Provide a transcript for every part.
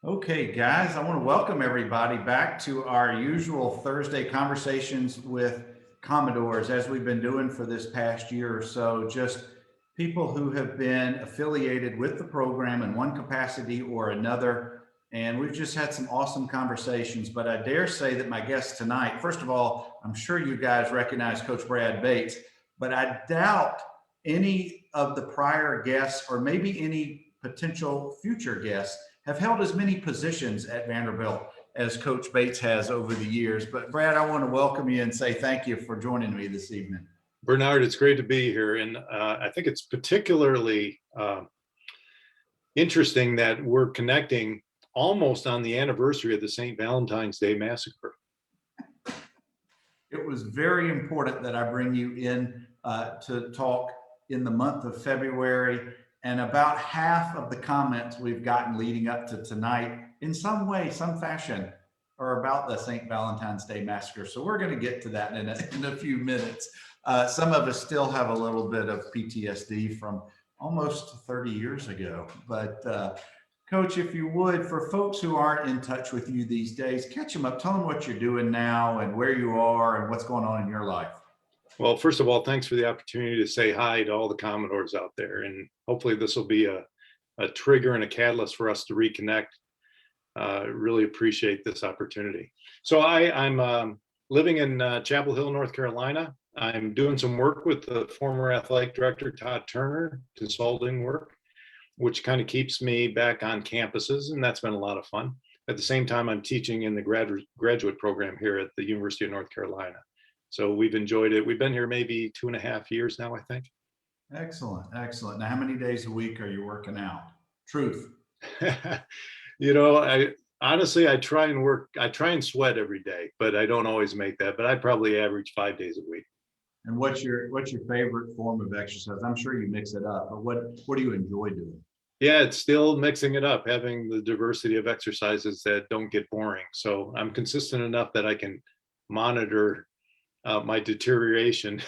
Okay, guys, I want to welcome everybody back to our usual Thursday conversations with Commodores, as we've been doing for this past year or so. Just people who have been affiliated with the program in one capacity or another. And we've just had some awesome conversations. But I dare say that my guest tonight, first of all, I'm sure you guys recognize Coach Brad Bates, but I doubt any of the prior guests or maybe any potential future guests have held as many positions at Vanderbilt as Coach Bates has over the years. But Brad, I want to welcome you and say thank you for joining me this evening. Bernard, it's great to be here. And I think it's particularly interesting that we're connecting almost on the anniversary of the St. Valentine's Day Massacre. It was very important that I bring you in to talk in the month of February. And about half of the comments we've gotten leading up to tonight, in some way, some fashion, are about the St. Valentine's Day Massacre. So we're going to get to that in a few minutes. Some of us still have a little bit of PTSD from almost 30 years ago. But Coach, if you would, for folks who aren't in touch with you these days, catch them up. Tell them what you're doing now and where you are and what's going on in your life. Well, first of all, thanks for the opportunity to say hi to all the Commodores out there. And hopefully this will be a trigger and a catalyst for us to reconnect. Really appreciate this opportunity. So I'm living in Chapel Hill, North Carolina. I'm doing some work with the former athletic director, Todd Turner, consulting work, which kind of keeps me back on campuses. And that's been a lot of fun. At the same time, I'm teaching in the graduate program here at the University of North Carolina. So we've enjoyed it. We've been here maybe 2.5 years now, I think. Excellent, excellent. Now, how many days a week are you working out? Truth. I honestly, I try and sweat every day, but I don't always make that. But I probably average 5 days a week. And what's your favorite form of exercise? I'm sure you mix it up, but what do you enjoy doing? Yeah, it's still mixing it up, having the diversity of exercises that don't get boring. So I'm consistent enough that I can monitor my deterioration,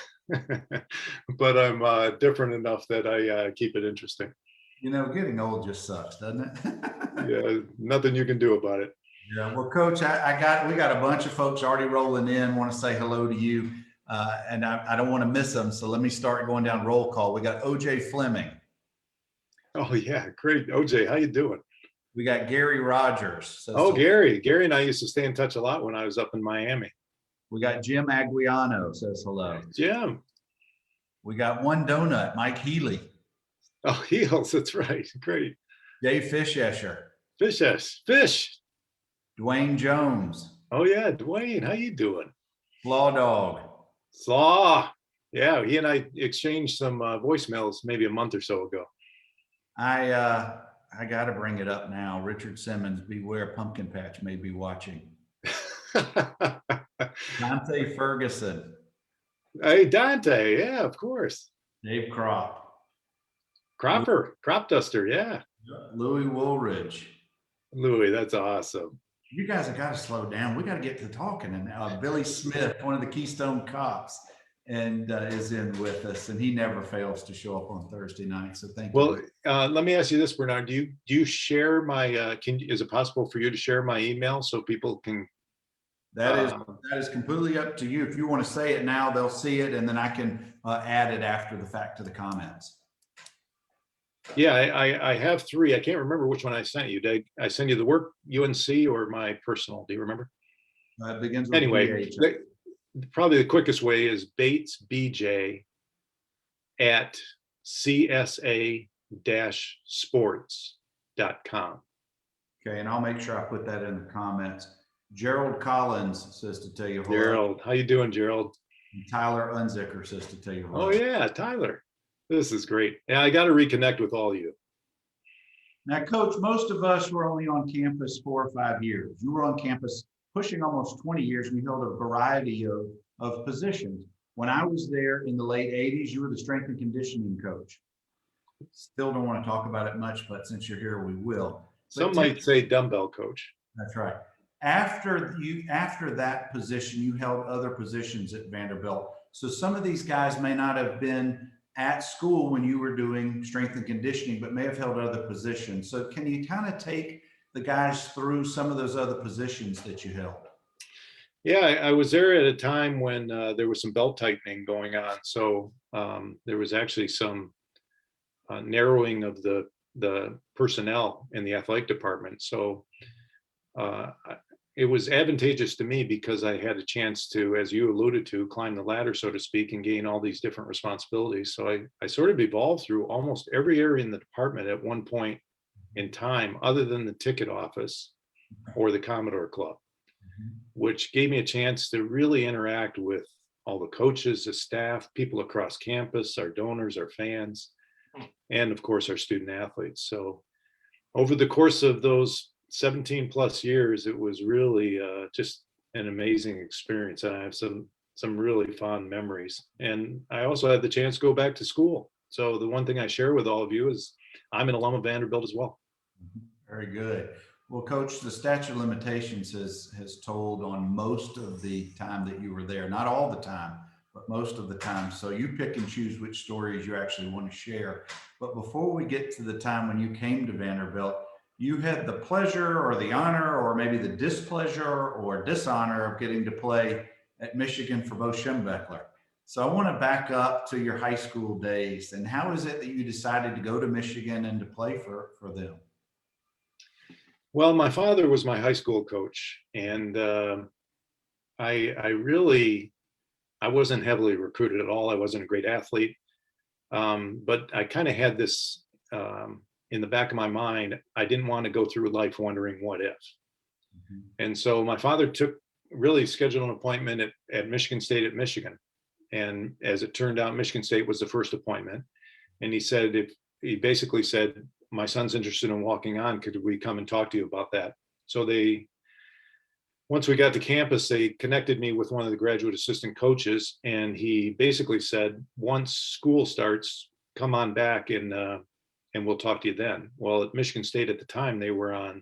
but I'm different enough that I keep it interesting. You know, getting old just sucks, doesn't it? Yeah, nothing you can do about it. Yeah. Well, Coach, we got a bunch of folks already rolling in. Want to say hello to you, and I don't want to miss them. So let me start going down roll call. We got OJ Fleming. Oh yeah, great, OJ. How you doing? We got Gary Rogers. So Gary and I used to stay in touch a lot when I was up in Miami. We got Jim Aguiano says hello. Jim. We got One Donut, Mike Healy. Oh, Heels, that's right. Great. Dave Fish. Fish. Dwayne Jones. Oh yeah, Dwayne, how you doing? Slaw Dog. Slaw. Yeah, he and I exchanged some voicemails maybe a month or so ago. I got to bring it up now. Richard Simmons, beware, Pumpkin Patch may be watching. Dante Ferguson. Hey, Dante. Yeah, of course. Dave Crop duster. Yeah. Louis Woolridge. Louis, that's awesome. You guys have got to slow down. We got to get to talking. And Billy Smith, one of the Keystone Cops, and is in with us, and he never fails to show up on Thursday night. So thank you. Well, let me ask you this, Bernard. Do you share my? Is it possible for you to share my email so people can? That is completely up to you. If you want to say it now, they'll see it, and then I can add it after the fact to the comments. Yeah, I have 3. I can't remember which one I sent you. Did I send you the work UNC or my personal? Do you remember? It begins with anyway. Probably the quickest way is Bates BJ at csa-sports.com. Okay, and I'll make sure I put that in the comments. Gerald Collins says to tell you hello. Gerald, how you doing, Gerald? And Tyler Unzicker says to tell you hello. Oh yeah, Tyler. This is great. Yeah, I got to reconnect with all of you. Now, Coach, most of us were only on campus 4 or 5 years. You were on campus pushing almost 20 years. We held a variety of positions. When I was there in the late 80s, you were the strength and conditioning coach. Still don't want to talk about it much, but since you're here, we will. Some might say dumbbell coach. That's right. After that position, you held other positions at Vanderbilt. So some of these guys may not have been at school when you were doing strength and conditioning, but may have held other positions. So can you kind of take the guys through some of those other positions that you held? Yeah, I was there at a time when there was some belt tightening going on. So there was actually some narrowing of the personnel in the athletic department. So uh, it was advantageous to me because I had a chance to, as you alluded to, climb the ladder, so to speak, and gain all these different responsibilities. So I sort of evolved through almost every area in the department at one point in time, other than the ticket office or the Commodore Club, which gave me a chance to really interact with all the coaches, the staff, people across campus, our donors, our fans, and of course, our student athletes. So over the course of those 17 plus years, it was really just an amazing experience. And I have some really fond memories. And I also had the chance to go back to school. So the one thing I share with all of you is I'm an alum of Vanderbilt as well. Very good. Well, Coach, the statute of limitations has told on most of the time that you were there, not all the time, but most of the time. So you pick and choose which stories you actually want to share. But before we get to the time when you came to Vanderbilt, you had the pleasure or the honor or maybe the displeasure or dishonor of getting to play at Michigan for Bo Schembechler. So I want to back up to your high school days. And how is it that you decided to go to Michigan and to play for them? Well, my father was my high school coach, and I wasn't heavily recruited at all. I wasn't a great athlete, but I kind of had this in the back of my mind. I didn't want to go through life wondering what if. And so my father really scheduled an appointment at Michigan State at Michigan. And as it turned out, Michigan State was the first appointment. And he basically said, my son's interested in walking on. Could we come and talk to you about that? So once we got to campus, they connected me with one of the graduate assistant coaches. And he basically said, once school starts, come on back and we'll talk to you then. Well, at Michigan State at the time, they were on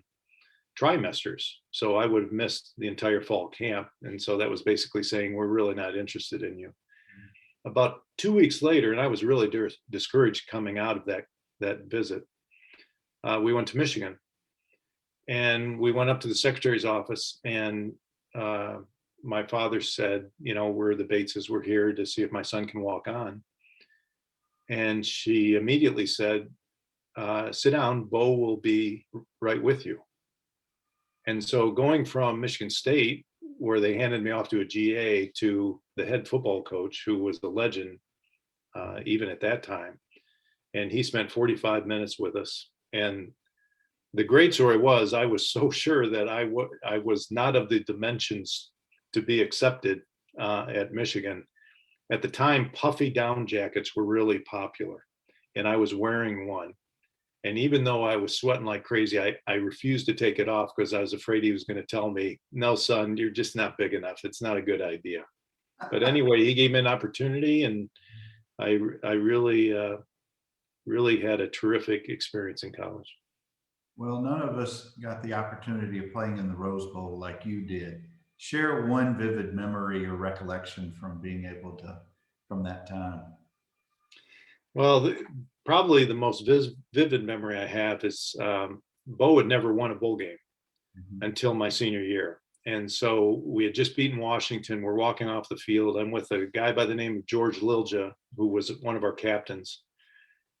trimesters. So I would have missed the entire fall camp. And so that was basically saying, we're really not interested in you. About 2 weeks later, and I was really discouraged coming out of that visit, we went to Michigan, and we went up to the secretary's office, and my father said, we're the Bateses, we're here to see if my son can walk on. And she immediately said, sit down, Bo will be right with you. And so going from Michigan State, where they handed me off to a GA, to the head football coach, who was the legend even at that time. And he spent 45 minutes with us. And the great story was, I was so sure that I was not of the dimensions to be accepted at Michigan. At the time, puffy down jackets were really popular, and I was wearing one. And even though I was sweating like crazy, I refused to take it off because I was afraid he was going to tell me, no, son, you're just not big enough. It's not a good idea. But anyway, he gave me an opportunity, and I really had a terrific experience in college. Well, none of us got the opportunity of playing in the Rose Bowl like you did. Share one vivid memory or recollection from from that time. Well, probably the most vivid memory I have is Bo had never won a bowl game until my senior year. And so we had just beaten Washington. We're walking off the field. I'm with a guy by the name of George Lilja, who was one of our captains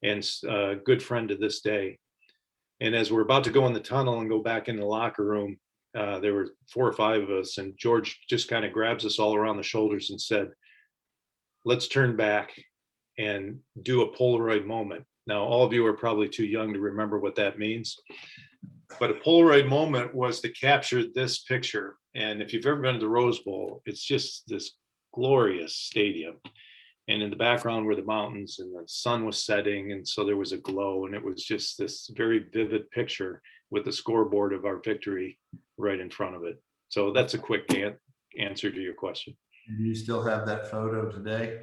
and a good friend to this day. And as we're about to go in the tunnel and go back in the locker room, there were 4 or 5 of us, and George just kind of grabs us all around the shoulders and said, let's turn back and do a Polaroid moment. Now, all of you are probably too young to remember what that means, but a Polaroid moment was to capture this picture. And if you've ever been to the Rose Bowl, it's just this glorious stadium. And in the background were the mountains, and the sun was setting. And so there was a glow, and it was just this very vivid picture with the scoreboard of our victory right in front of it. So that's a quick answer to your question. Do you still have that photo today?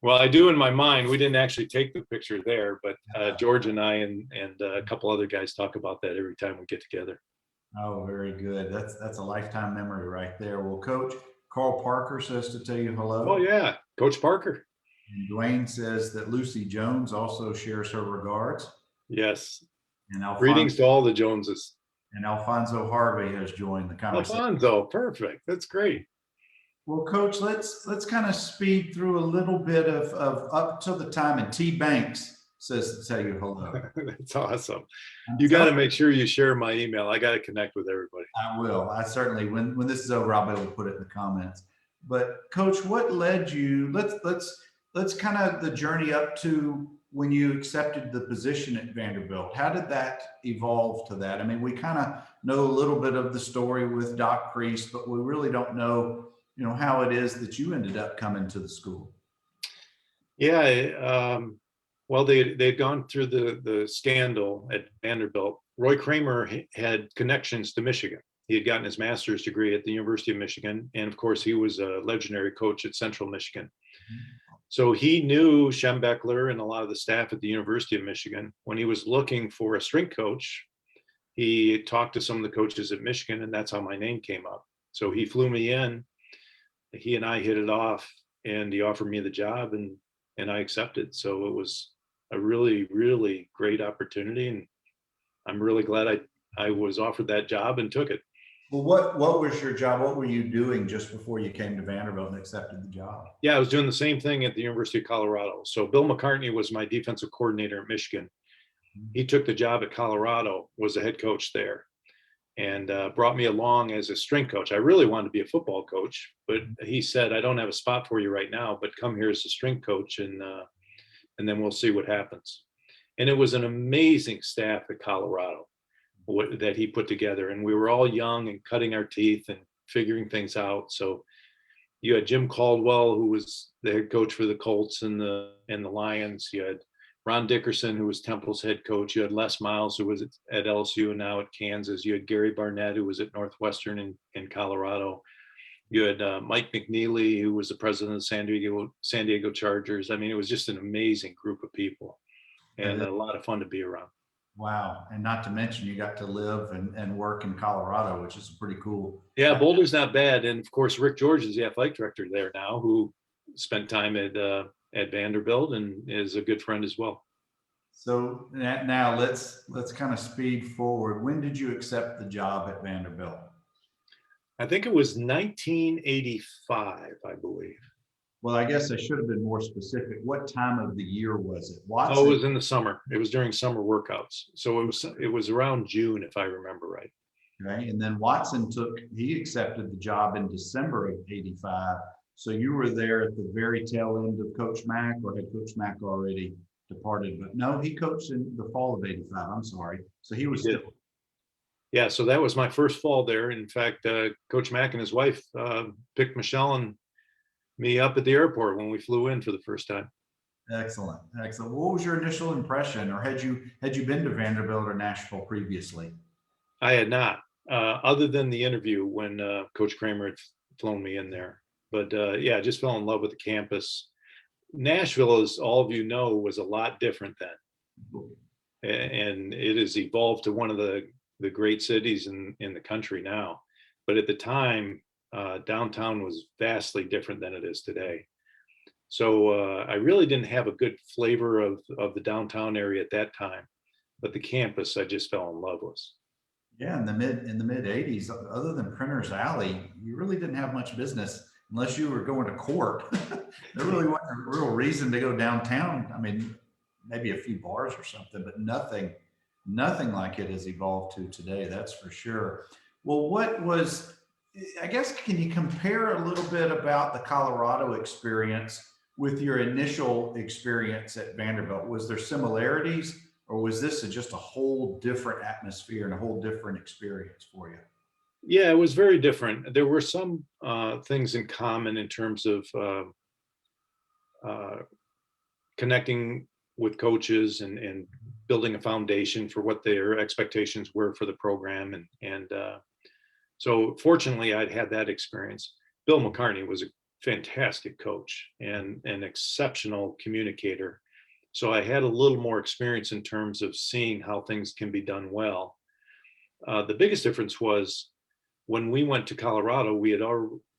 Well, I do in my mind. We didn't actually take the picture there, but George and I and a couple other guys talk about that every time we get together. Oh, very good. That's a lifetime memory right there. Well, Coach, Carl Parker says to tell you hello. Oh, yeah. Coach Parker. And Dwayne says that Lucy Jones also shares her regards. Yes. And greetings to all the Joneses. And Alfonso Harvey has joined the conversation. Alfonso, perfect. That's great. Well, Coach, let's kind of speed through a little bit of up to the time. And T Banks says to tell you hello. That's awesome. I'm You got to telling make sure you share my email. I got to connect with everybody. I will. I certainly, when this is over, I'll be able to put it in the comments. But Coach, what led you? Let's kind of the journey up to when you accepted the position at Vanderbilt. How did that evolve to that? I mean, we kind of know a little bit of the story with Doc Kreis, but we really don't know, how it is that you ended up coming to the school. Yeah. Well, they'd gone through the scandal at Vanderbilt. Roy Kramer had connections to Michigan. He had gotten his master's degree at the University of Michigan. And of course, he was a legendary coach at Central Michigan. So he knew Schembechler and a lot of the staff at the University of Michigan. When he was looking for a strength coach, he talked to some of the coaches at Michigan, and that's how my name came up. So he flew me in. He and I hit it off, and he offered me the job, and I accepted. So it was a really, really great opportunity, and I'm really glad I was offered that job and took it. Well, what was your job? What were you doing just before you came to Vanderbilt and accepted the job? Yeah, I was doing the same thing at the University of Colorado. So Bill McCartney was my defensive coordinator at Michigan. He took the job at Colorado, was the head coach there, and brought me along as a strength coach. I really wanted to be a football coach, but he said, I don't have a spot for you right now, but come here as a strength coach, and then we'll see what happens. And it was an amazing staff at Colorado that he put together. And we were all young and cutting our teeth and figuring things out. So you had Jim Caldwell, who was the head coach for the Colts and the Lions. You had Ron Dickerson, who was Temple's head coach. You had Les Miles, who was at LSU and now at Kansas. You had Gary Barnett, who was at Northwestern in Colorado. You had Mike McNeely, who was the president of the San Diego Chargers. I mean, it was just an amazing group of people and a lot of fun to be around. Wow. And not to mention you got to live and work in Colorado, which is pretty cool. Yeah, Boulder's not bad. And of course, Rick George is the athletic director there now, who spent time at Vanderbilt and is a good friend as well. So now let's kind of speed forward. When did you accept the job at Vanderbilt? I think it was 1985, I believe. Well, I guess I should have been more specific. What time of the year was it? Watson? Oh, it was in the summer. It was during summer workouts. So it was around June, if I remember right. Okay. And then Watson he accepted the job in December of 85. So you were there at the very tail end of Coach Mack, or had Coach Mack already departed? But no, he coached in the fall of 85. I'm sorry. So he was still. Yeah, so that was my first fall there. In fact, Coach Mack and his wife picked Michelle and me up at the airport when we flew in for the first time. Excellent. Excellent. What was your initial impression, or had you been to Vanderbilt or Nashville previously? I had not, other than the interview when Coach Kramer had flown me in there. But yeah, I just fell in love with the campus. Nashville, as all of you know, was a lot different then. And it has evolved to one of the great cities in the country now. But at the time, downtown was vastly different than it is today. So I really didn't have a good flavor of the downtown area at that time, but the campus I just fell in love with. Yeah, in the mid 80s, other than Printer's Alley, you really didn't have much business unless you were going to court. There really wasn't a real reason to go downtown. I mean, maybe a few bars or something, but nothing like it has evolved to today. That's for sure. Well, I guess, can you compare a little bit about the Colorado experience with your initial experience at Vanderbilt? Was there similarities, or was this just a whole different atmosphere and a whole different experience for you? Yeah, it was very different. There were some things in common in terms of connecting with coaches and building a foundation for what their expectations were for the program. So fortunately, I'd had that experience. Bill McCartney was a fantastic coach and an exceptional communicator. So I had a little more experience in terms of seeing how things can be done well. The biggest difference was when we went to Colorado,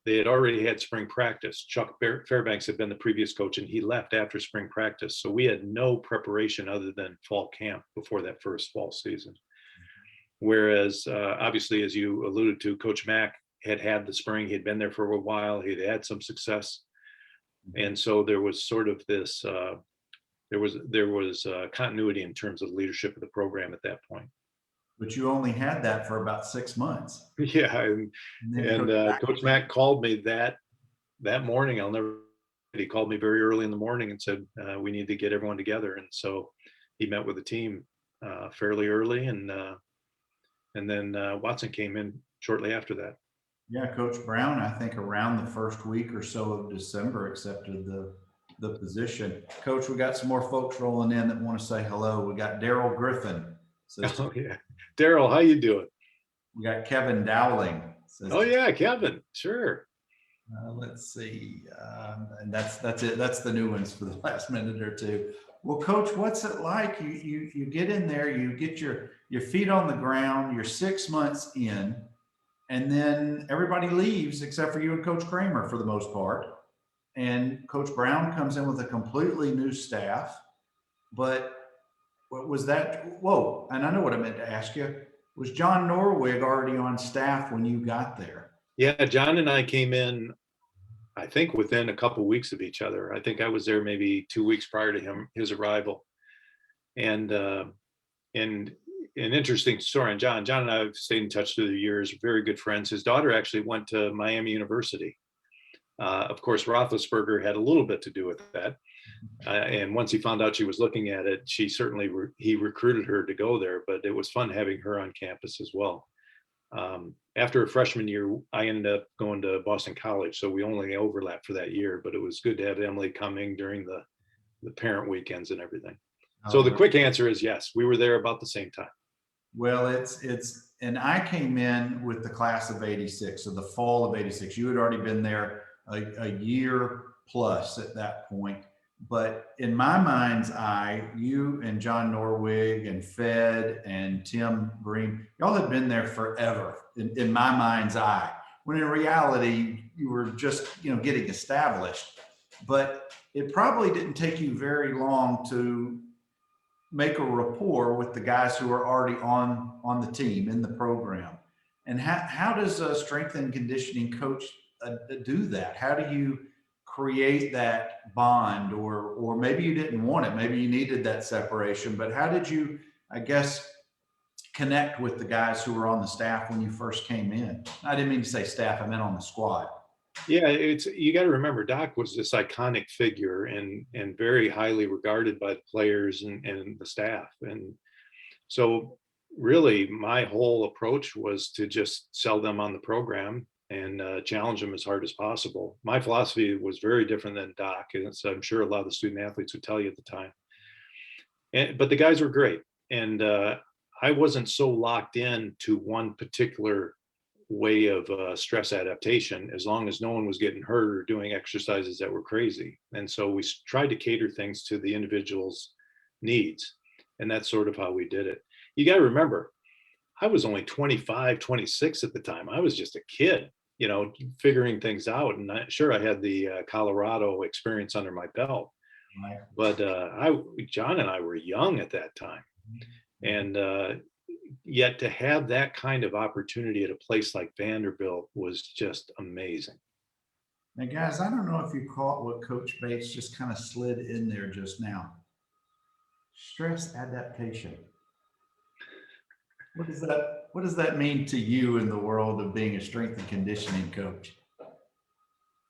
they had already had spring practice. Chuck Fairbanks had been the previous coach, and he left after spring practice. So we had no preparation other than fall camp before that first fall season. Whereas obviously, as you alluded to, Coach Mack had the spring. He'd been there for a while. He'd had some success. And so there was sort of this, there was continuity in terms of leadership of the program at that point. But you only had that for about 6 months. Yeah, And then Coach Mack called me that morning. I'll never. He called me very early in the morning and said, "We need to get everyone together." And so he met with the team fairly early, and then Watson came in shortly after that. Yeah, Coach Brown, I think around the first week or so of December, accepted the position. Coach, we got some more folks rolling in that want to say hello. We got Daryl Griffin. Says, Oh yeah, Daryl, how you doing? we got Kevin Dowling. Says, Oh yeah, Kevin, sure. Let's see, and that's it. That's the new ones for the last minute or two. Well, Coach, what's it like? You get in there, you get your feet on the ground. You're 6 months in. And then everybody leaves except for you and Coach Kramer for the most part. And Coach Brown comes in with a completely new staff. But what was that? Whoa, and I know what I meant to ask you. Was John Norwig already on staff when you got there? Yeah, John and I came in, I think, within a couple of weeks of each other. I think I was there maybe 2 weeks prior to his arrival. And an interesting story on John. John and I have stayed in touch through the years, very good friends. His daughter actually went to Miami University. Of course, Roethlisberger had a little bit to do with that. And once he found out she was looking at it, he recruited her to go there, but it was fun having her on campus as well. After a freshman year, I ended up going to Boston College, so we only overlapped for that year, but it was good to have Emily coming during the parent weekends and everything. So the quick answer is yes, we were there about the same time. Well, and I came in with the class of 86, so the fall of 86. You had already been there a year plus at that point. But in my mind's eye, you and John Norwig and Fed and Tim Green, y'all had been there forever in my mind's eye. When in reality, you were just, getting established. But it probably didn't take you very long to make a rapport with the guys who are already on the team in the program. And how does a strength and conditioning coach do that? How do you create that bond, or maybe you didn't want it, maybe you needed that separation, but how did you, I guess, connect with the guys who were on the staff when you first came in? I didn't mean to say staff, I meant on the squad. Yeah, you got to remember, Doc was this iconic figure and very highly regarded by the players and the staff. And so really my whole approach was to just sell them on the program and challenge them as hard as possible. My philosophy was very different than Doc, and so I'm sure a lot of the student athletes would tell you at the time. But the guys were great. And I wasn't so locked in to one particular way of stress adaptation, as long as no one was getting hurt or doing exercises that were crazy. And so we tried to cater things to the individual's needs. And that's sort of how we did it. You got to remember, I was only 25, 26 at the time. I was just a kid, figuring things out. And I had the Colorado experience under my belt. Right. But John and I were young at that time. And yet to have that kind of opportunity at a place like Vanderbilt was just amazing. Now, guys, I don't know if you caught what Coach Bates just kind of slid in there just now. Stress adaptation. What does that mean to you in the world of being a strength and conditioning coach?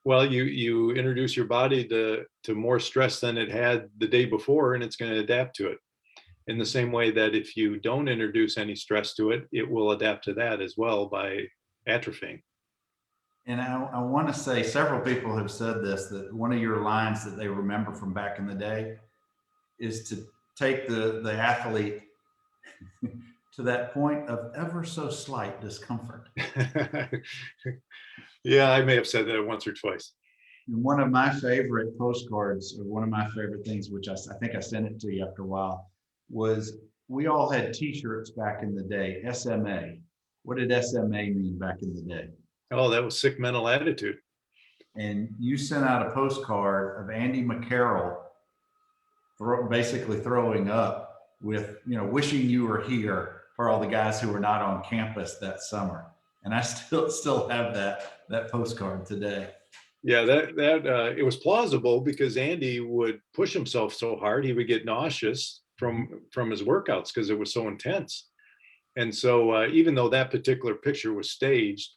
Well, you introduce your body to more stress than it had the day before, and it's going to adapt to it. In the same way that if you don't introduce any stress to it, it will adapt to that as well by atrophying. And I want to say, several people have said this, that one of your lines that they remember from back in the day is to take the athlete to that point of ever so slight discomfort. Yeah, I may have said that once or twice. And one of my favorite postcards, or one of my favorite things, which I think I sent it to you after a while, was we all had t-shirts back in the day, SMA. What did SMA mean back in the day? Oh, that was sick mental attitude. And you sent out a postcard of Andy McCarroll basically throwing up with, wishing you were here for all the guys who were not on campus that summer. And I still have that postcard today. Yeah, that it was plausible because Andy would push himself so hard he would get nauseous from his workouts because it was so intense. And so even though that particular picture was staged,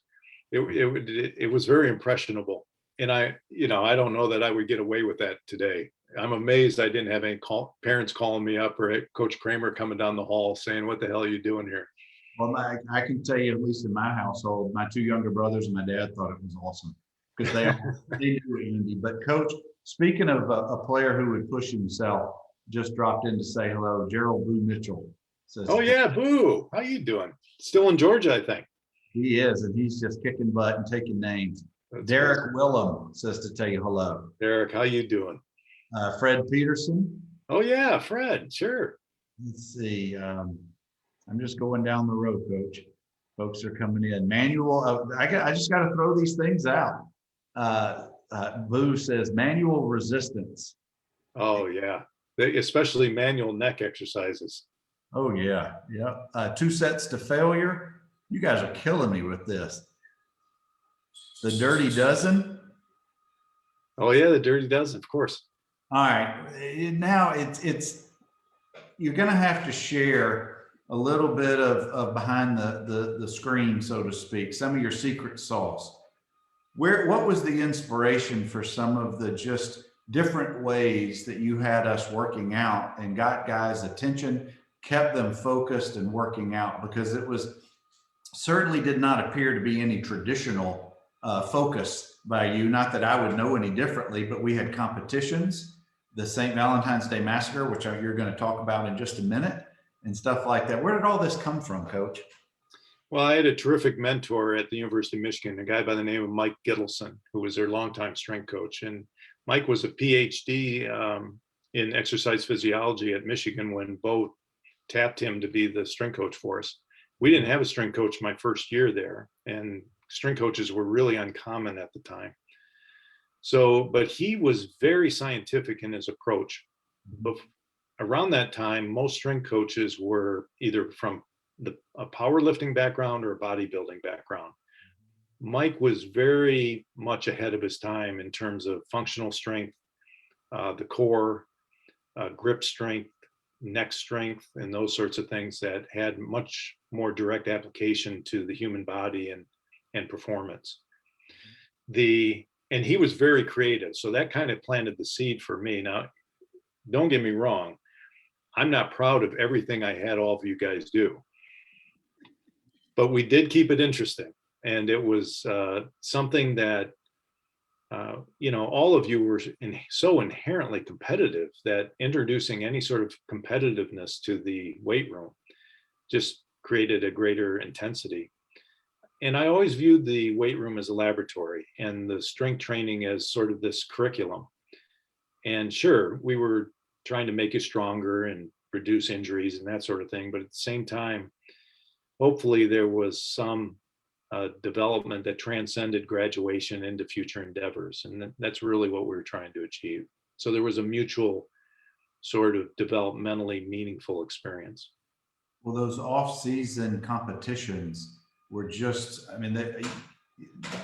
it was very impressionable. And I don't know that I would get away with that today. I'm amazed I didn't have any parents calling me up or Coach Kramer coming down the hall saying, "What the hell are you doing here?" Well, I can tell you, at least in my household, my two younger brothers and my dad thought it was awesome because they knew Andy. But Coach, speaking of a player who would push himself, just dropped in to say hello. Gerald Boo Mitchell says, "Oh yeah, Boo, how you doing?" Still in Georgia, I think. He is, and he's just kicking butt and taking names. That's Derek awesome. Willem says to tell you hello. Derek, how you doing? Fred Peterson. Oh yeah, Fred, sure. Let's see. I'm just going down the road, Coach. Folks are coming in. Manual. I just got to throw these things out. Boo says manual resistance. Oh yeah, especially manual neck exercises. Oh yeah, yeah. 2 sets to failure. You guys are killing me with this. The Dirty Dozen. Oh yeah, the Dirty Dozen, of course. All right. Now it's you're going to have to share a little bit of behind the screen, so to speak, some of your secret sauce. What was the inspiration for some of the just different ways that you had us working out and got guys' attention, kept them focused and working out? Because it was certainly did not appear to be any traditional focus by you. Not that I would know any differently, but we had competitions, the St. Valentine's Day Massacre, which you're going to talk about in just a minute, and stuff like that. Where did all this come from, Coach? Well, I had a terrific mentor at the University of Michigan, a guy by the name of Mike Gittleson, who was their longtime strength coach. And Mike was a PhD in exercise physiology at Michigan when Bo tapped him to be the strength coach for us. We didn't have a strength coach my first year there, and strength coaches were really uncommon at the time. So, but he was very scientific in his approach. But around that time, most strength coaches were either from a powerlifting background or a bodybuilding background. Mike was very much ahead of his time in terms of functional strength, the core, grip strength, neck strength, and those sorts of things that had much more direct application to the human body and performance. And he was very creative, so that kind of planted the seed for me. Now, don't get me wrong, I'm not proud of everything I had all of you guys do, but we did keep it interesting, and it was something that all of you were so inherently competitive that introducing any sort of competitiveness to the weight room just created a greater intensity. And I always viewed the weight room as a laboratory and the strength training as sort of this curriculum. And sure, we were trying to make you stronger and reduce injuries and that sort of thing. But at the same time, hopefully there was some development that transcended graduation into future endeavors. And that's really what we were trying to achieve. So there was a mutual sort of developmentally meaningful experience. Well, those off-season competitions were just,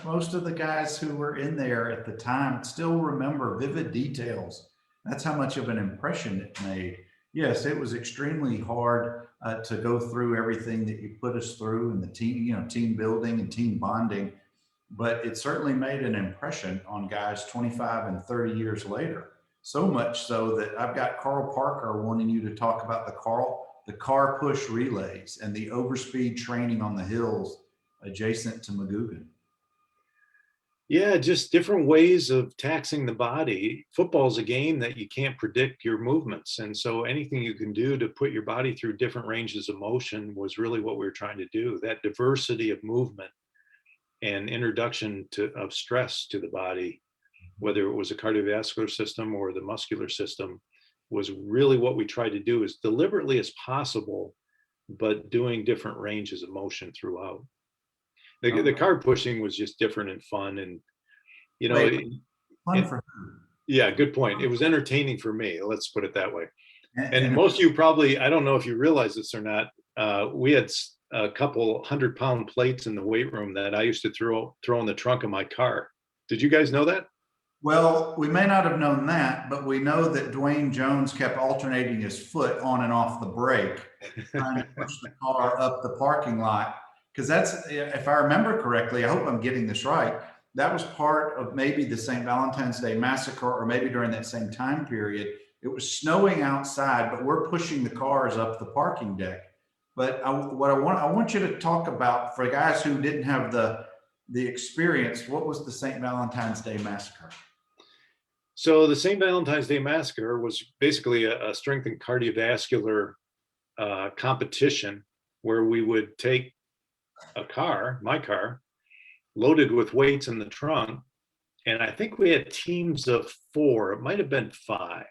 most of the guys who were in there at the time still remember vivid details. That's how much of an impression it made. Yes, it was extremely hard to go through everything that you put us through and the team, team building and team bonding, but it certainly made an impression on guys 25 and 30 years later. So much so that I've got Carl Parker wanting you to talk about the car push relays and the overspeed training on the hills adjacent to Magoogan. Yeah, just different ways of taxing the body. Football's a game that you can't predict your movements. And so anything you can do to put your body through different ranges of motion was really what we were trying to do. That diversity of movement and introduction of stress to the body, whether it was a cardiovascular system or the muscular system, was really what we tried to do as deliberately as possible, but doing different ranges of motion throughout. The card pushing was just different and fun, and fun for who? Yeah, good point. It was entertaining for me. Let's put it that way. And most of you probably, I don't know if you realize this or not, we had a couple 100-pound plates in the weight room that I used to throw in the trunk of my car. Did you guys know that? Well, we may not have known that, but we know that Dwayne Jones kept alternating his foot on and off the brake, trying to push the car up the parking lot. Because that's, if I remember correctly, I hope I'm getting this right, that was part of maybe the St. Valentine's Day Massacre, or maybe during that same time period. It was snowing outside, but we're pushing the cars up the parking deck. But I want you to talk about, for guys who didn't have the experience, what was the St. Valentine's Day Massacre? So the St. Valentine's Day Massacre was basically a strength and cardiovascular competition where we would take a car, my car, loaded with weights in the trunk. And I think we had teams of 4. It might have been 5.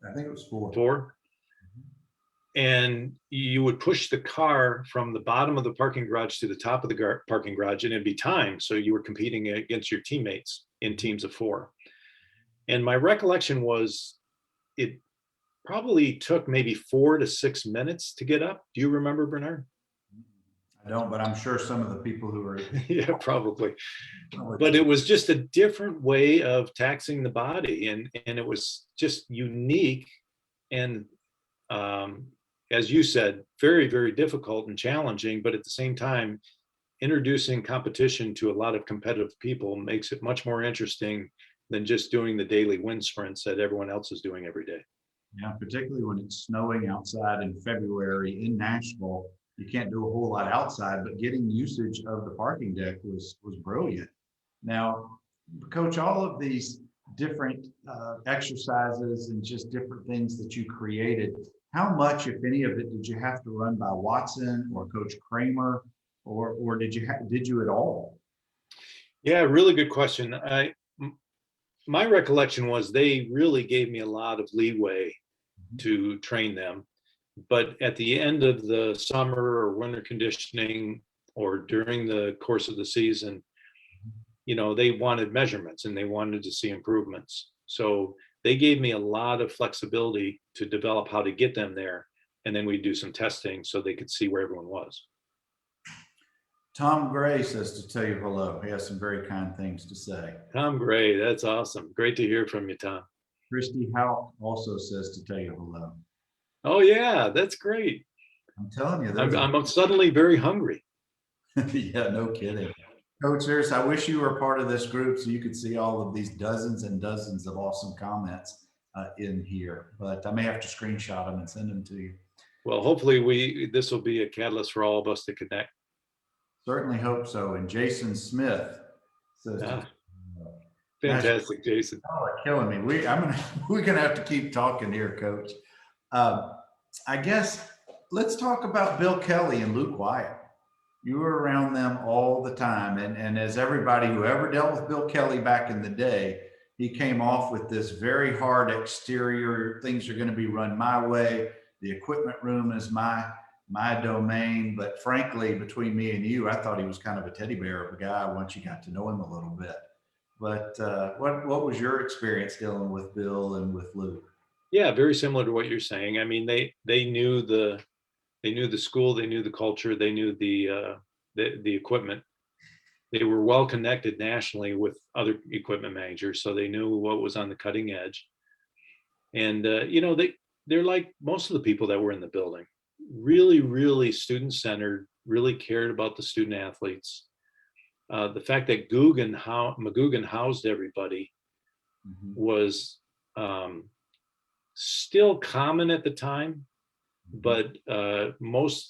I think it was 4. 4. And you would push the car from the bottom of the parking garage to the top of the parking garage, and it'd be timed. So you were competing against your teammates in teams of 4. And my recollection was it probably took maybe 4 to 6 minutes to get up. Do you remember, Bernard? I don't, but I'm sure some of the people who are. Yeah, probably. But it was just a different way of taxing the body. And it was just unique. And as you said, very, very difficult and challenging. But at the same time, introducing competition to a lot of competitive people makes it much more interesting than just doing the daily wind sprints that everyone else is doing every day. Yeah, particularly when it's snowing outside in February in Nashville. You can't do a whole lot outside, but getting usage of the parking deck was brilliant. Now, Coach, all of these different exercises and just different things that you created, how much, if any of it, did you have to run by Watson or Coach Kramer, or did you at all? Yeah, really good question. My recollection was they really gave me a lot of leeway to train them. But at the end of the summer or winter conditioning, or during the course of the season, they wanted measurements and they wanted to see improvements. So they gave me a lot of flexibility to develop how to get them there. And then we do some testing so they could see where everyone was. Tom Gray says to tell you hello. He has some very kind things to say. Tom Gray, that's awesome. Great to hear from you, Tom. Christy Houck also says to tell you hello. Oh yeah, that's great. I'm telling you, I'm suddenly very hungry. Yeah, no kidding. Coach Harris, I wish you were part of this group so you could see all of these dozens and dozens of awesome comments in here, but I may have to screenshot them and send them to you. Well, hopefully this will be a catalyst for all of us to connect. Certainly hope so. And Jason Smith says, fantastic, Jason. Oh, killing me. We're gonna have to keep talking here, Coach. I guess let's talk about Bill Kelly and Luke Wyatt. You were around them all the time. And as everybody who ever dealt with Bill Kelly back in the day, he came off with this very hard exterior, things are going to be run my way. The equipment room is my domain. But frankly, between me and you, I thought he was kind of a teddy bear of a guy once you got to know him a little bit. But what was your experience dealing with Bill and with Luke? Yeah, very similar to what you're saying. I mean, they knew the school, they knew the culture, they knew the equipment. They were well connected nationally with other equipment managers, so they knew what was on the cutting edge. And they're like most of the people that were in the building, really, really student-centered, really cared about the student athletes. The fact that McGugan housed everybody was still common at the time, but a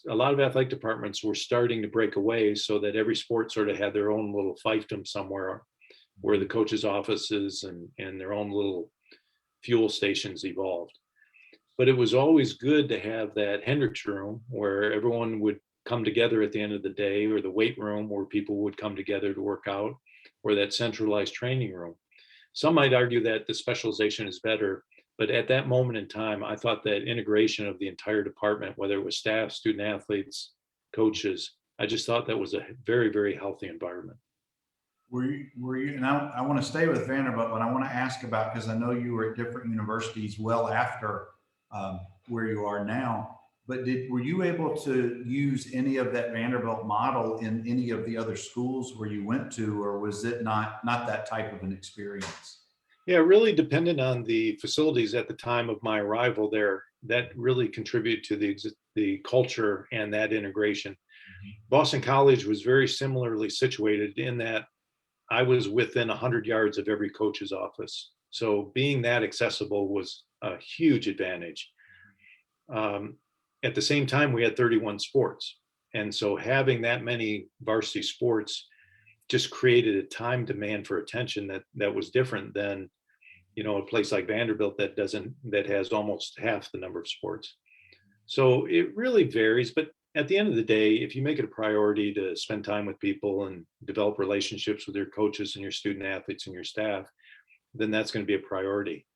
lot of athletic departments were starting to break away so that every sport sort of had their own little fiefdom somewhere where the coach's offices and their own little fuel stations evolved. But it was always good to have that Hendricks room where everyone would come together at the end of the day, or the weight room where people would come together to work out, or that centralized training room. Some might argue that the specialization is better, but at that moment in time, I thought that integration of the entire department, whether it was staff, student athletes, coaches, I just thought that was a very, very healthy environment. Were you, and I want to stay with Vanderbilt, but I want to ask about, because I know you were at different universities well after where you are now. But were you able to use any of that Vanderbilt model in any of the other schools where you went to, or was it not that type of an experience? Yeah, it really depended on the facilities at the time of my arrival there. That really contributed to the culture and that integration. Boston College was very similarly situated in that I was within 100 yards of every coach's office. So being that accessible was a huge advantage. At the same time, we had 31 sports. And so having that many varsity sports just created a time demand for attention that was different than, a place like Vanderbilt that has almost half the number of sports. So it really varies, but at the end of the day, if you make it a priority to spend time with people and develop relationships with your coaches and your student athletes and your staff, then that's going to be a priority.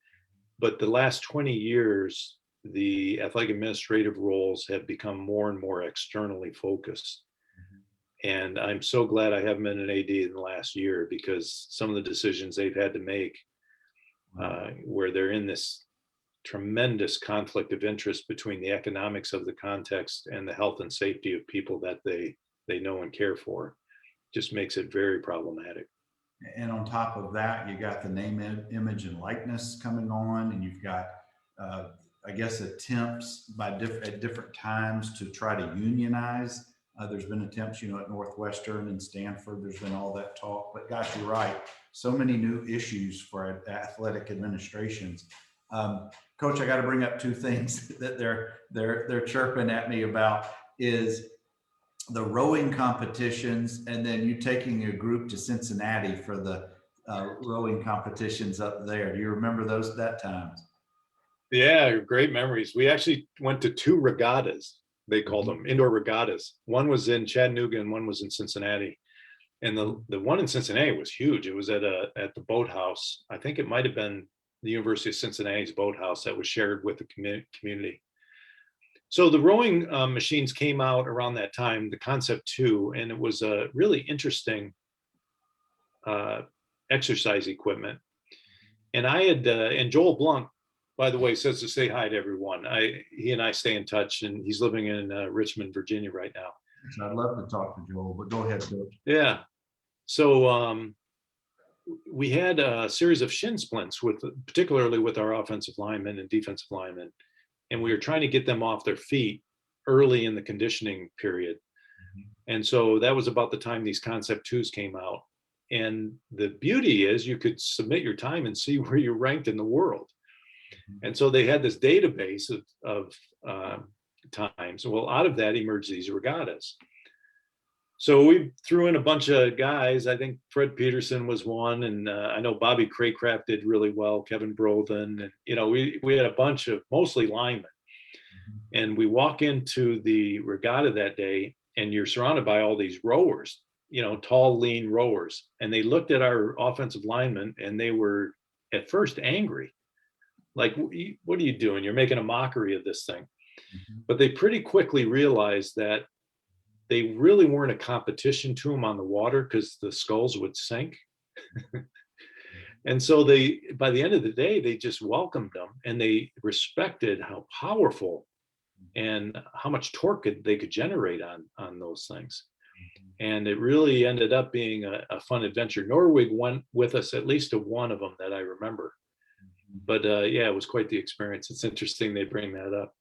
But the last 20 years, the athletic administrative roles have become more and more externally focused. And I'm so glad I haven't been an AD in the last year, because some of the decisions they've had to make where they're in this tremendous conflict of interest between the economics of the context and the health and safety of people that they know and care for, just makes it very problematic. And on top of that, you got the name, image, and likeness coming on, and you've got, I guess, attempts at different times to try to unionize. There's been attempts, at Northwestern and Stanford. There's been all that talk. But gosh, you're right. So many new issues for athletic administrations. Coach, I got to bring up two things that they're chirping at me about is the rowing competitions, and then you taking a group to Cincinnati for the rowing competitions up there. Do you remember that times? Yeah, great memories. We actually went to 2 regattas. They called them indoor regattas. One was in Chattanooga and one was in Cincinnati. And the one in Cincinnati was huge. It was at the boathouse. I think it might have been the University of Cincinnati's boathouse that was shared with the community. So the rowing machines came out around that time, the Concept 2, and it was a really interesting exercise equipment. And and Joel Blunk, by the way, says to say hi to everyone. He and I stay in touch, and he's living in Richmond, Virginia right now. I'd love to talk to Joel, but go ahead, Coach. Yeah. So we had a series of shin splints particularly with our offensive linemen and defensive linemen. And we were trying to get them off their feet early in the conditioning period. And so that was about the time these Concept 2s came out. And the beauty is you could submit your time and see where you ranked in the world. And so they had this database of times. Well, out of that emerged these regattas. So we threw in a bunch of guys. I think Fred Peterson was one, and I know Bobby Craycraft did really well, Kevin Brothen, and we had a bunch of mostly linemen. And we walk into the regatta that day, and you're surrounded by all these rowers, tall, lean rowers. And they looked at our offensive linemen, and they were at first angry. Like, what are you doing? You're making a mockery of this thing. But they pretty quickly realized that they really weren't a competition to them on the water, because the skulls would sink. And so by the end of the day, they just welcomed them, and they respected how powerful and how much torque they could generate on those things. And it really ended up being a fun adventure. Norwig went with us at least to one of them that I remember. But yeah, it was quite the experience. It's interesting they bring that up.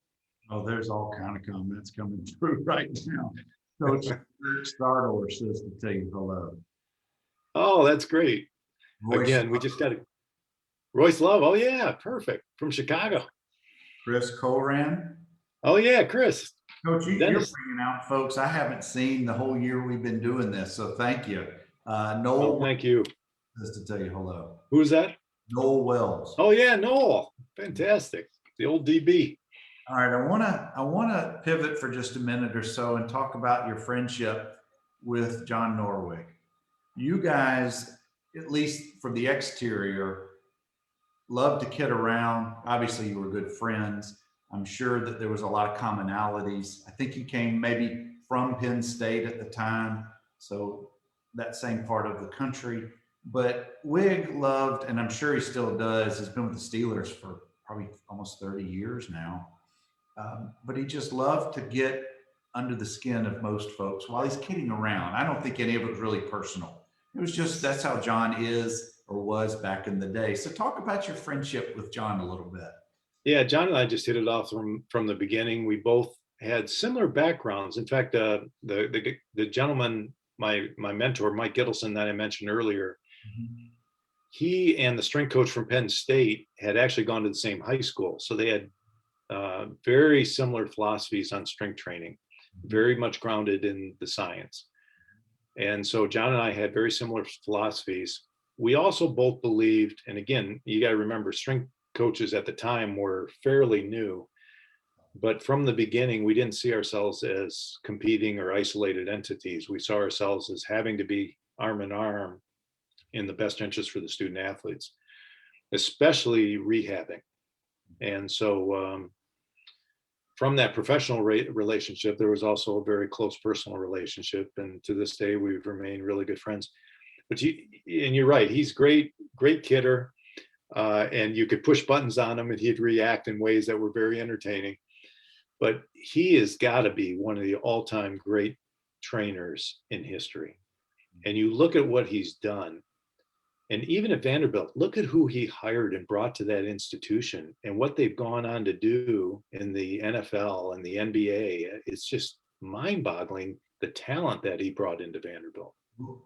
Oh, there's all kind of comments coming through right now. Coach Stardor says to tell you hello. Oh, that's great. Royce Again, we just got to. Royce Love. Oh, yeah. Perfect. From Chicago. Chris Coran. Oh, yeah. Chris. Coach, you're bringing out folks I haven't seen the whole year we've been doing this. So thank you. Noel. Oh, thank you. Says to tell you hello. Who's that? Noel Wells. Oh, yeah. Noel. Fantastic. The old DB. All right, I want to pivot for just a minute or so and talk about your friendship with John Norwig. You guys, at least from the exterior, loved to kid around. Obviously, you were good friends. I'm sure that there was a lot of commonalities. I think you came maybe from Penn State at the time, so that same part of the country. But Wig loved, and I'm sure he still does, has been with the Steelers for probably almost 30 years now. but he just loved to get under the skin of most folks while he's kidding around. I don't think any of it was really personal. It was just, that's how John is or was back in the day. So talk about your friendship with John a little bit. Yeah, John and I just hit it off from the beginning. We both had similar backgrounds. In fact, the gentleman, my mentor, Mike Gittleson, that I mentioned earlier, he and the strength coach from Penn State had actually gone to the same high school. So they had very similar philosophies on strength training, very much grounded in the science. And so John and I had very similar philosophies. We also both believed, and again, you got to remember, strength coaches at the time were fairly new, but from the beginning, we didn't see ourselves as competing or isolated entities. We saw ourselves as having to be arm in arm in the best interest for the student athletes, especially rehabbing. And so from that professional relationship, there was also a very close personal relationship. And to this day, we've remained really good friends. But you're right, he's great kidder. And you could push buttons on him and he'd react in ways that were very entertaining. But he has got to be one of the all-time great trainers in history. And you look at what he's done, and even at Vanderbilt, look at who he hired and brought to that institution and what they've gone on to do in the NFL and the NBA. It's just mind-boggling, the talent that he brought into Vanderbilt.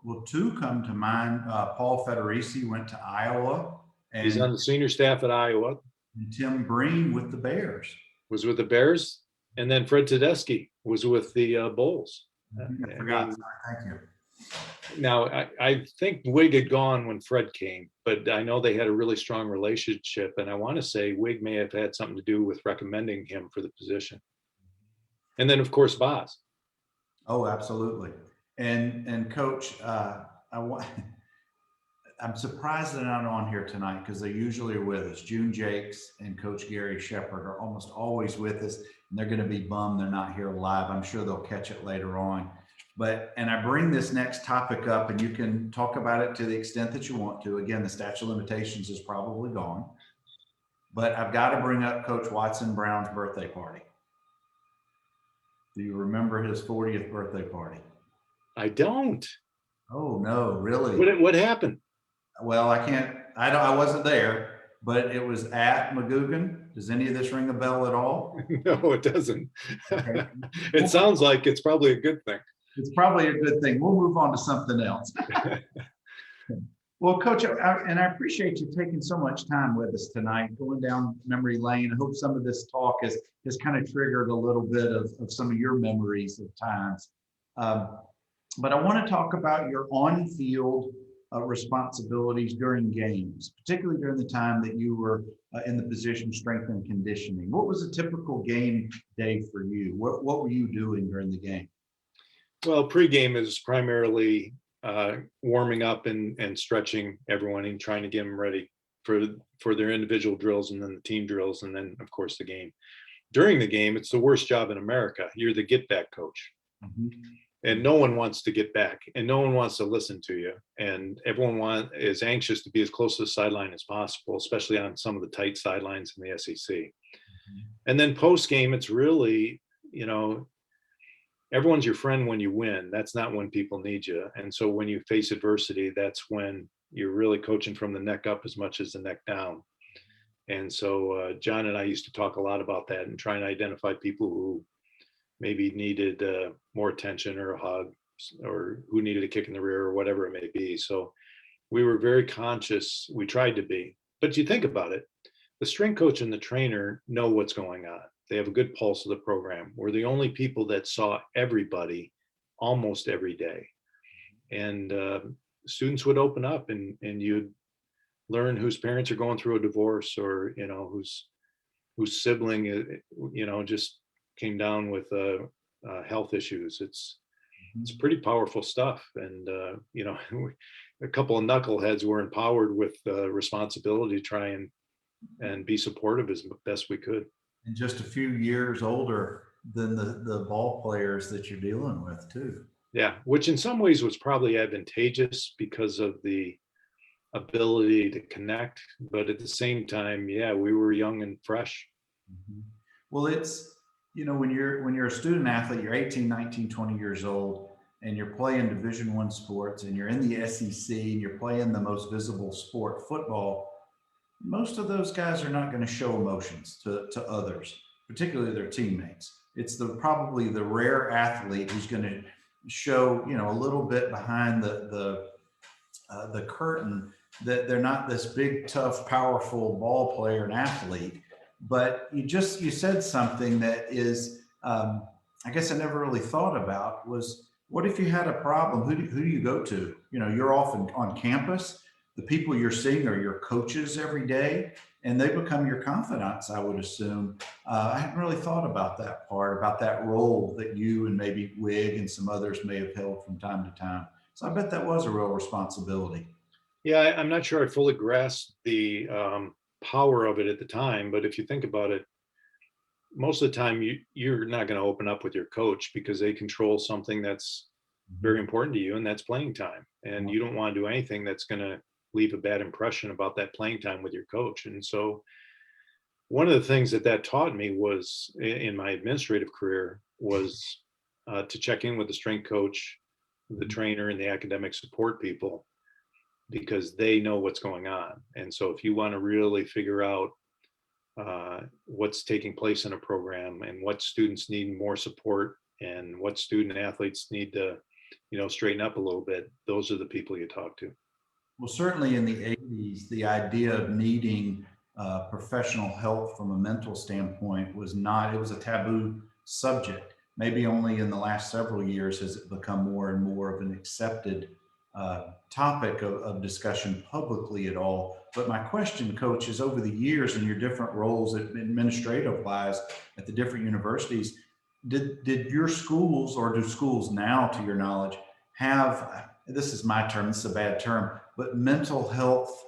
Well, two come to mind. Paul Federici went to Iowa. And he's on the senior staff at Iowa. And Tim Breen with the Bears. Was with the Bears. And then Fred Tedeschi was with the Bulls. I forgot. Thank you. Now, I think Wig had gone when Fred came, but I know they had a really strong relationship. And I want to say Wig may have had something to do with recommending him for the position. And then, of course, Boz. Oh, absolutely. And Coach, I'm surprised they're not on here tonight because they usually are with us. June Jakes and Coach Gary Shepard are almost always with us, and they're going to be bummed they're not here live. I'm sure they'll catch it later on. And I bring this next topic up, and you can talk about it to the extent that you want to. Again, the statute of limitations is probably gone, but I've got to bring up Coach Watson Brown's birthday party. Do you remember his 40th birthday party? I don't. Oh no, really? What happened? Well, I wasn't there, but it was at McGugan. Does any of this ring a bell at all? No, it doesn't. Okay. It sounds like it's probably a good thing. It's probably a good thing. We'll move on to something else. Well, Coach, I appreciate you taking so much time with us tonight, going down memory lane. I hope some of this talk has kind of triggered a little bit of some of your memories of times. But I want to talk about your on-field responsibilities during games, particularly during the time that you were in the position of strength and conditioning. What was a typical game day for you? What were you doing during the game? Well, pregame is primarily warming up and stretching everyone and trying to get them ready for their individual drills and then the team drills and then, of course, the game. During the game, it's the worst job in America. You're the get-back coach. Mm-hmm. And no one wants to get back and no one wants to listen to you. And everyone is anxious to be as close to the sideline as possible, especially on some of the tight sidelines in the SEC. Mm-hmm. And then post-game, it's really, everyone's your friend when you win. That's not when people need you. And so when you face adversity, that's when you're really coaching from the neck up as much as the neck down. And so John and I used to talk a lot about that and try and identify people who maybe needed more attention or a hug or who needed a kick in the rear or whatever it may be. So we were very conscious. We tried to be. But you think about it, the strength coach and the trainer know what's going on. They have a good pulse of the program. We're the only people that saw everybody almost every day. And students would open up and you'd learn whose parents are going through a divorce or, whose sibling, just came down with health issues. It's pretty powerful stuff. And, a couple of knuckleheads were empowered with responsibility to try and be supportive as best we could. And just a few years older than the ball players that you're dealing with too. Yeah, which in some ways was probably advantageous because of the ability to connect. But at the same time, yeah, we were young and fresh. Mm-hmm. Well, when you're a student athlete, you're 18, 19, 20 years old, and you're playing Division I sports, and you're in the SEC, and you're playing the most visible sport, football. Most of those guys are not going to show emotions to others, particularly their teammates. It's probably the rare athlete who's going to show, a little bit behind the curtain, that they're not this big, tough, powerful ball player and athlete. But you said something that is, I guess I never really thought about, was what if you had a problem? Who do you go to? You're often on campus. The people you're seeing are your coaches every day, and they become your confidants, I would assume. I hadn't really thought about that part, about that role that you and maybe Wig and some others may have held from time to time. So I bet that was a real responsibility. Yeah, I'm not sure I fully grasped the power of it at the time, but if you think about it, most of the time you're not going to open up with your coach because they control something that's very important to you, and that's playing time. And you don't want to do anything that's going to leave a bad impression about that playing time with your coach. And so one of the things that taught me was in my administrative career was to check in with the strength coach, the trainer, and the academic support people, because they know what's going on. And so if you want to really figure out what's taking place in a program and what students need more support and what student athletes need to, straighten up a little bit, those are the people you talk to. Well, certainly in the 80s, the idea of needing professional help from a mental standpoint it was a taboo subject. Maybe only in the last several years has it become more and more of an accepted topic of discussion publicly at all. But my question, Coach, is over the years in your different roles administrative wise at the different universities, did your schools, or do schools now, to your knowledge, have, this is my term, this is a bad term, but mental health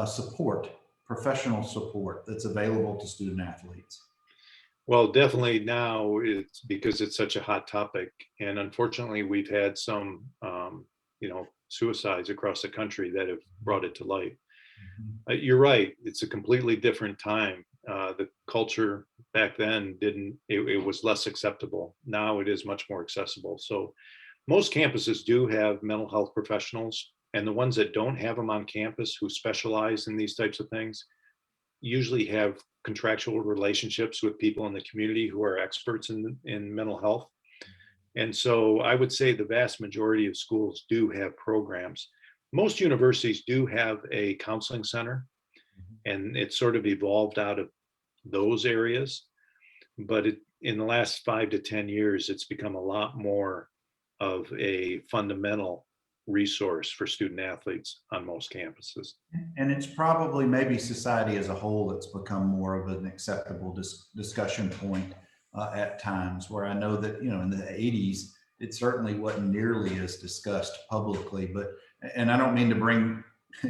support, professional support that's available to student athletes? Well, definitely now, it's because it's such a hot topic. And unfortunately, we've had some, suicides across the country that have brought it to light. You're right. It's a completely different time. The culture back then it was less acceptable. Now it is much more accessible. So most campuses do have mental health professionals, and the ones that don't have them on campus who specialize in these types of things usually have contractual relationships with people in the community who are experts in mental health. And so I would say the vast majority of schools do have programs. Most universities do have a counseling center, and it's sort of evolved out of those areas. But in the last 5 to 10 years, it's become a lot more of a fundamental resource for student athletes on most campuses. And it's probably maybe society as a whole that's become more of an acceptable discussion point at times, where I know that, in the 80s, it certainly wasn't nearly as discussed publicly. And I don't mean to bring,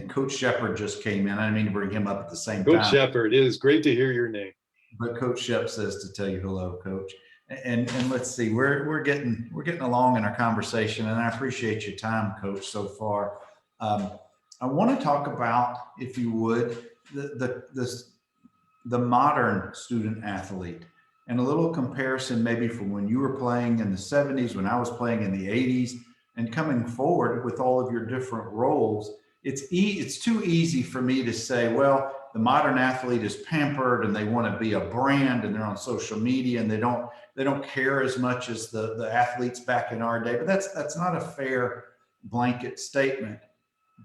Coach Shepard just came in. I didn't mean to bring him up at the same time. Coach Shepard, it is great to hear your name. But Coach Shep says to tell you hello, Coach. And let's see, we're getting along in our conversation, and I appreciate your time, Coach, so far. I want to talk about, if you would, the modern student athlete, and a little comparison maybe from when you were playing in the 70s, when I was playing in the 80s, and coming forward with all of your different roles. It's too easy for me to say, well, the modern athlete is pampered and they want to be a brand and they're on social media and they don't care as much as the athletes back in our day. But that's not a fair blanket statement.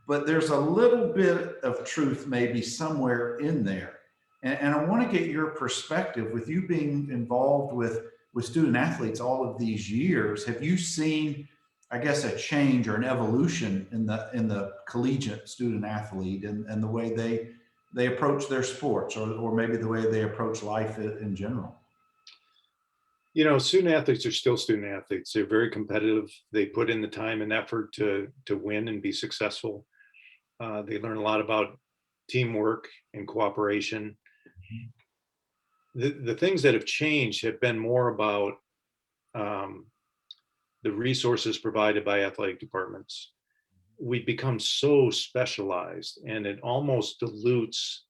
But there's a little bit of truth maybe somewhere in there. And I want to get your perspective, with you being involved with student athletes all of these years. Have you seen, I guess, a change or an evolution in the collegiate student athlete and the way they approach their sports, or maybe the way they approach life in general? Student athletes are still student athletes. They're very competitive. They put in the time and effort to win and be successful. They learn a lot about teamwork and cooperation. The things that have changed have been more about the resources provided by athletic departments. We become so specialized, and it almost dilutes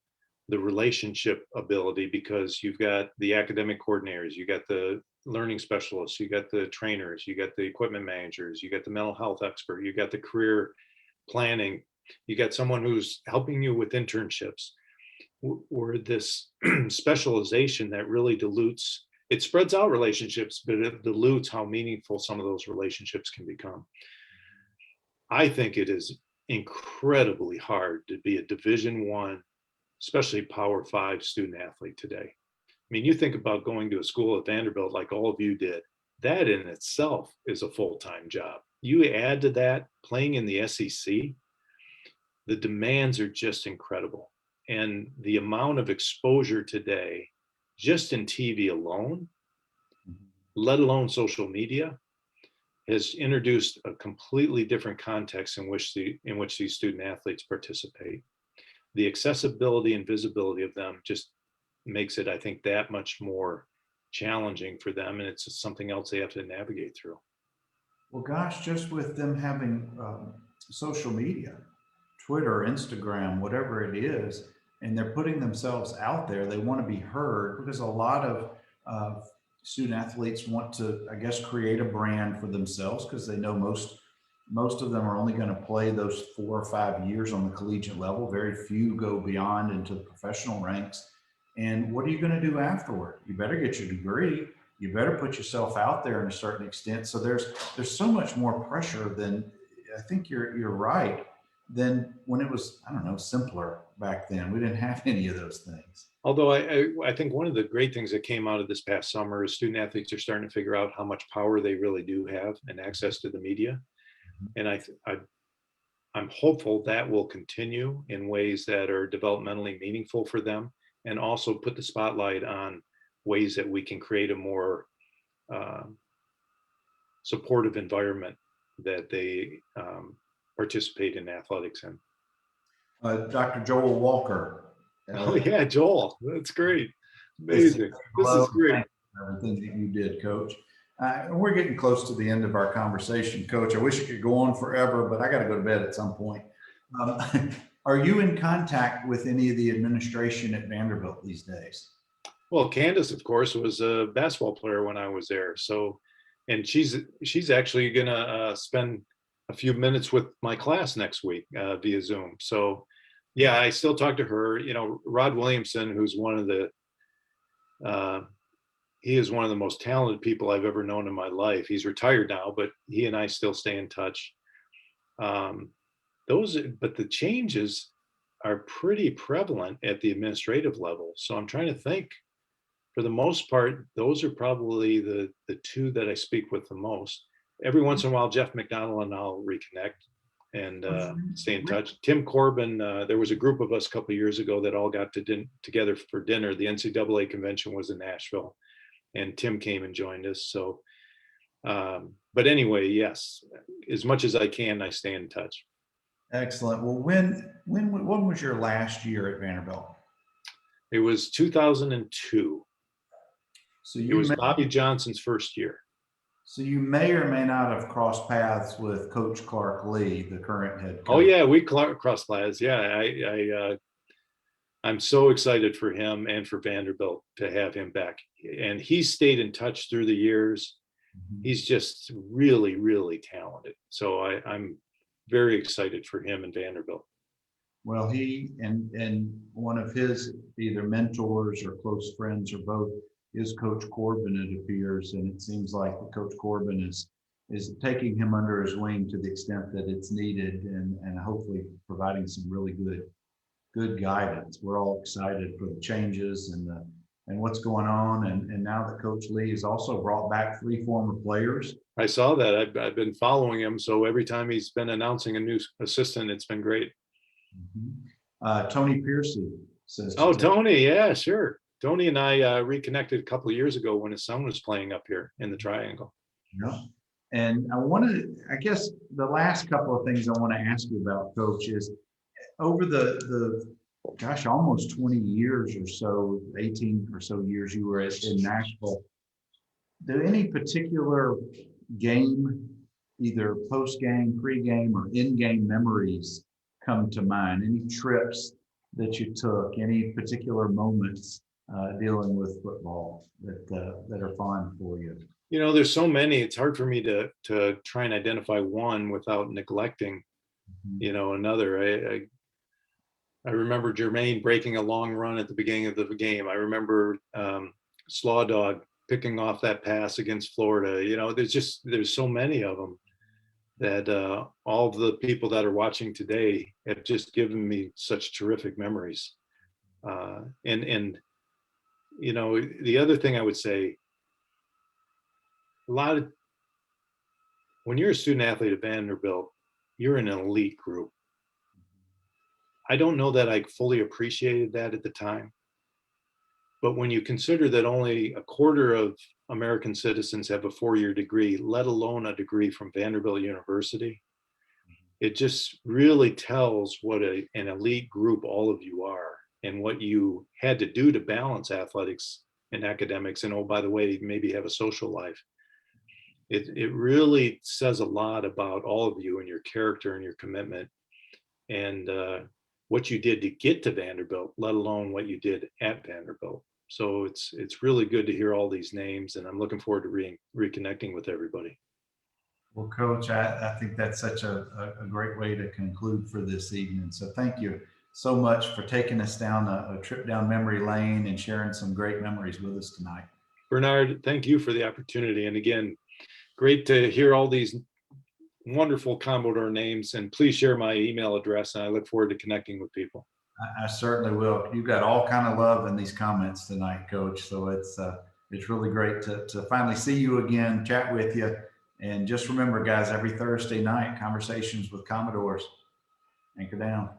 the relationship ability, because you've got the academic coordinators, you got the learning specialists, you got the trainers, you got the equipment managers, you got the mental health expert, you got the career planning, you got someone who's helping you with internships. Or this specialization that really dilutes, it spreads out relationships, but it dilutes how meaningful some of those relationships can become. I think it is incredibly hard to be a Division I, especially Power 5 student athlete today. I mean, you think about going to a school at Vanderbilt like all of you did, that in itself is a full-time job. You add to that playing in the SEC, the demands are just incredible. And the amount of exposure today, just in TV alone, let alone social media, has introduced a completely different context in which these student athletes participate. The accessibility and visibility of them just makes it, I think, that much more challenging for them, and it's just something else they have to navigate through. Well, gosh, just with them having social media, Twitter, Instagram, whatever it is, and they're putting themselves out there, they want to be heard, because a lot of student athletes want to, I guess, create a brand for themselves, because they know most of them are only going to play those 4 or 5 years on the collegiate level. Very few go beyond into the professional ranks. And what are you going to do afterward? You better get your degree. You better put yourself out there in a certain extent. So there's so much more pressure than, I think you're right, than when it was, I don't know, simpler back then. We didn't have any of those things. Although I think one of the great things that came out of this past summer is student athletes are starting to figure out how much power they really do have and access to the media. And I'm hopeful that will continue in ways that are developmentally meaningful for them, and also put the spotlight on ways that we can create a more supportive environment that they participate in athletics in. Dr. Joel Walker. Oh yeah, Joel, that's great. Amazing. This is great. Everything that you did, Coach. And we're getting close to the end of our conversation, Coach. I wish it could go on forever, but I got to go to bed at some point. Are you in contact with any of the administration at Vanderbilt these days? Well, Candace, of course, was a basketball player when I was there. So, and she's actually gonna spend a few minutes with my class next week via Zoom. So, yeah, I still talk to her. You know, Rod Williamson, who's he is one of the most talented people I've ever known in my life. He's retired now, but he and I still stay in touch. But the changes are pretty prevalent at the administrative level. So I'm trying to think. For the most part, those are probably the two that I speak with the most. Every once in a while, Jeff McDonald and I'll reconnect and stay in touch. Tim Corbin, there was a group of us a couple of years ago that all got together for dinner. The NCAA convention was in Nashville, and Tim came and joined us. So, but anyway, yes, as much as I can, I stay in touch. Excellent. Well, when was your last year at Vanderbilt? It was 2002. So it was Bobby Johnson's first year. So you may or may not have crossed paths with Coach Clark Lee, the current head coach. Oh yeah, we crossed paths. Yeah, I'm so excited for him and for Vanderbilt to have him back. And he's stayed in touch through the years. Mm-hmm. He's just really, really talented. So I'm very excited for him and Vanderbilt. Well, he and one of his either mentors or close friends or both is Coach Corbin, it appears, and it seems like Coach Corbin is taking him under his wing to the extent that it's needed, and hopefully providing some really good guidance. We're all excited for the changes and what's going on, and now that Coach Lee has also brought back 3 former players. I saw that. I've been following him, so every time he's been announcing a new assistant, it's been great. Mm-hmm. Tony Piercy says. Oh, Tony, yeah, sure. Tony and I reconnected a couple of years ago when his son was playing up here in the Triangle. Yeah. And I guess the last couple of things I want to ask you about, Coach, is over the almost 20 years or so, 18 or so years you were in Nashville, do any particular game, either post-game, pre-game, or in-game memories come to mind? Any trips that you took, any particular moments dealing with football that are fond for you? There's so many, it's hard for me to try and identify one without neglecting, another. I remember Jermaine breaking a long run at the beginning of the game. I remember Slaw Dog picking off that pass against Florida. There's so many of them that all of the people that are watching today have just given me such terrific memories. And the other thing I would say, when you're a student athlete at Vanderbilt, you're in an elite group. I don't know that I fully appreciated that at the time. But when you consider that only a quarter of American citizens have a 4-year degree, let alone a degree from Vanderbilt University, it just really tells what an elite group all of you are and what you had to do to balance athletics and academics. And oh, by the way, maybe have a social life. It really says a lot about all of you and your character and your commitment and what you did to get to Vanderbilt, let alone what you did at Vanderbilt. So it's really good to hear all these names, and I'm looking forward to reconnecting with everybody. Well, Coach, I think that's such a great way to conclude for this evening. So thank you so much for taking us down a trip down memory lane and sharing some great memories with us tonight. Bernard, thank you for the opportunity. And again, great to hear all these wonderful Commodore names, and please share my email address, and I look forward to connecting with people. I certainly will. You've got all kind of love in these comments tonight, Coach. So it's really great to finally see you again, chat with you. And just remember, guys, every Thursday night, Conversations with Commodores. Anchor down.